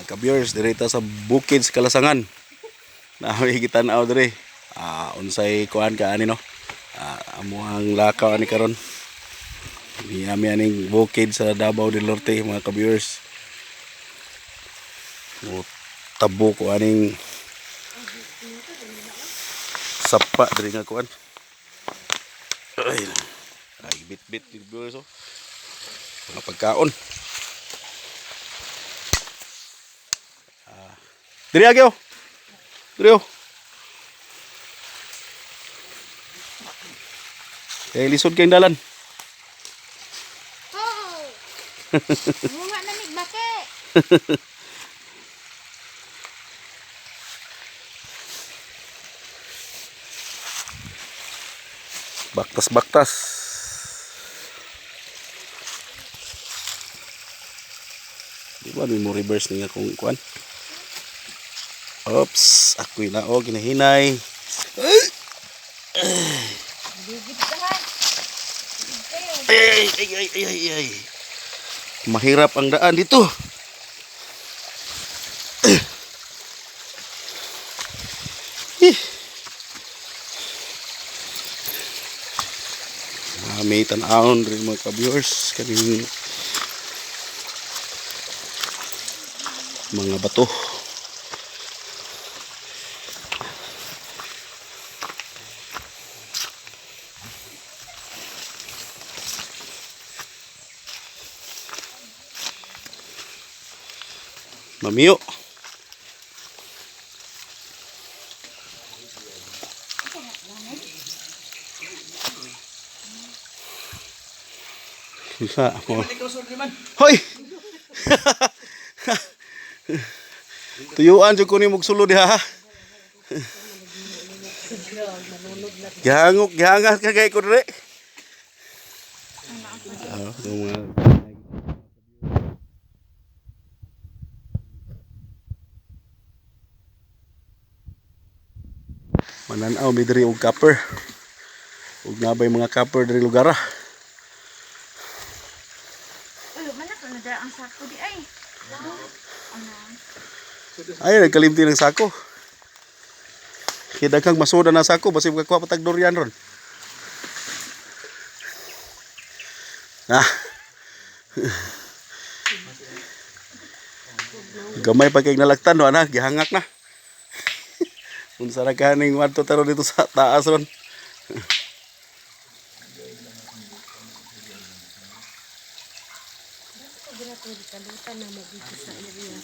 ka-viewers direta sa bukid sa Kalasangan. Naami gitan-aw dire. Unsay kuan ka ani no? Amo ang lakaw ani karon. Nami aning bukid sa Davao del Norte mga ka-viewers. Tabo ko aning sapa dire nga kuan. Ay bit-bit viewers oh. Mga pagkaon. Diri agyo. Diri oh. Eh lisod kayong dalan. Oh. Bunga na ni bake. Baktas-baktas. Di ba mo reverse nga kung kuan? Oops, ako'y nao ginahinay. Bigit ka ha. Ay. Mahirap ang daan dito. May tanahon rin mga ka-viewers kaning mga bato. Mamiyo. Bisa ako. Hoy. Tuyuan jud ko ni mugsulod ha. Gihangat ka kay ko dire. Mananaw mi diri og copper. Ug nabay mga copper diri lugar ah. Manak na dira ang sako di ay. Ay nagkalimti ng sako. Kaya daghang masuda na sako basi magkuha pa tag durian ron. Gamay pa kay nalagtan no ana gihangak na. Unsa ra kaning wadto taro dito sa taas ron. Kalutan na mabigit sa area.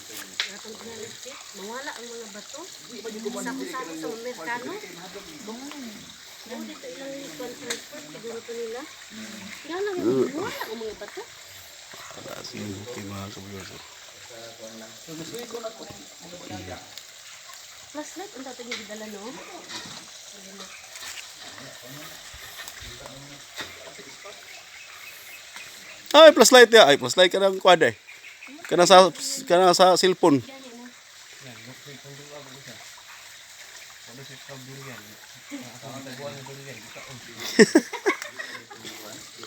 Atong kinalipit, mawala ang mga bato. Sako-sako sa merkano. Oo, dito ilang transport, siguro to nila. Kaya lang, mawala ang mga bato. Ada sing okay mga ka-viewers. Flashlight, ang tatong yung dala, no? Ay flashlight ya, ay flashlight kanang kuan eh. Kana sa cellphone.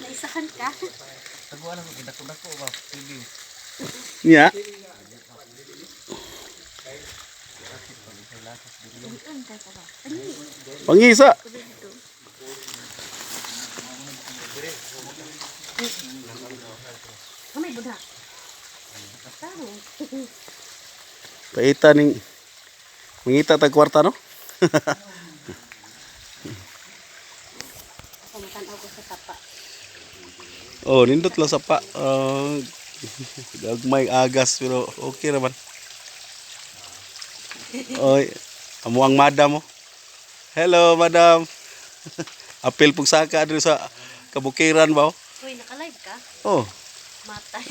Naisahan ka? Taguan ako, dako-dako ba? TV. Nya. Doon tayo pa ba? Pangisa. Kamay, budak. Taro. Paita ning mangita tag kwarta no? Pamatan ako sa tapa. Oh, nindot lang sa pa. Gagmay agas pero okay naman. Oy, amo ang madam mo. Hello, madam. Apil pug saka dito sa kabukiran ba? Uy, naka-live ka? Oh, Matay.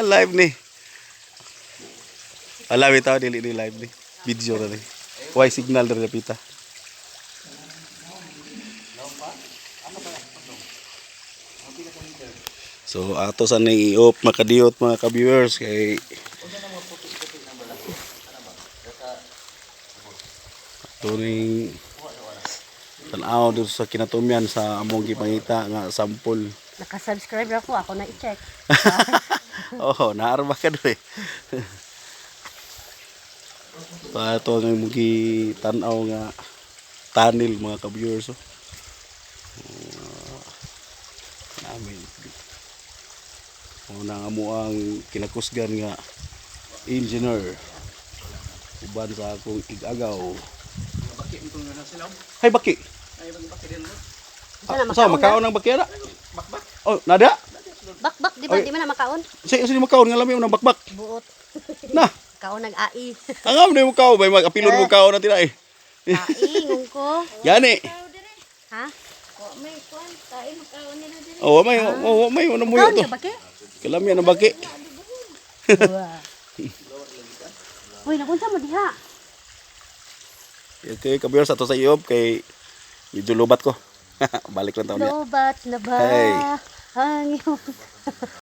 live ni. Live ito, dili ni live ni. Video na ni. Why signal dari pita. So ato sa ni iop makadiot mga ka-viewers kay tuning tanaw dito sa kinatumyan sa among gipangita nga sample. Naka-subscribe ako na i-check. Oh, naarma ka doy. Pa ito ang mugi tanaw nga tunnel mga ka-viewers. Oh. Namin. Una nga mo ang kinakusgan nga engineer. Uban sa akong igagaw. Baki mo kung sila. Hay baki. Ay baki din mo. Sa makaon ang baki na? Bakbak. Oh, nada? Bak, di ba? Ay. Di man na makaon? Sige makaon nga lami unang bakbak. Buot. Na. Kaon nag-ai. Ang am na mo kaon bay mag-apilon mo kaon na tinay. Ai, ngungko. Gani. Ha? May kuan, tayo makaon nila din. Oh, may unang muyo Kaon to. ka baki? Kalami ang baki. Uy, nakunsa mo diha. Okay, ka-viewers ato sa iyob kay medyo lubat ko. Balik lang taon niya. Lobat na ba? Hey. Ang iyong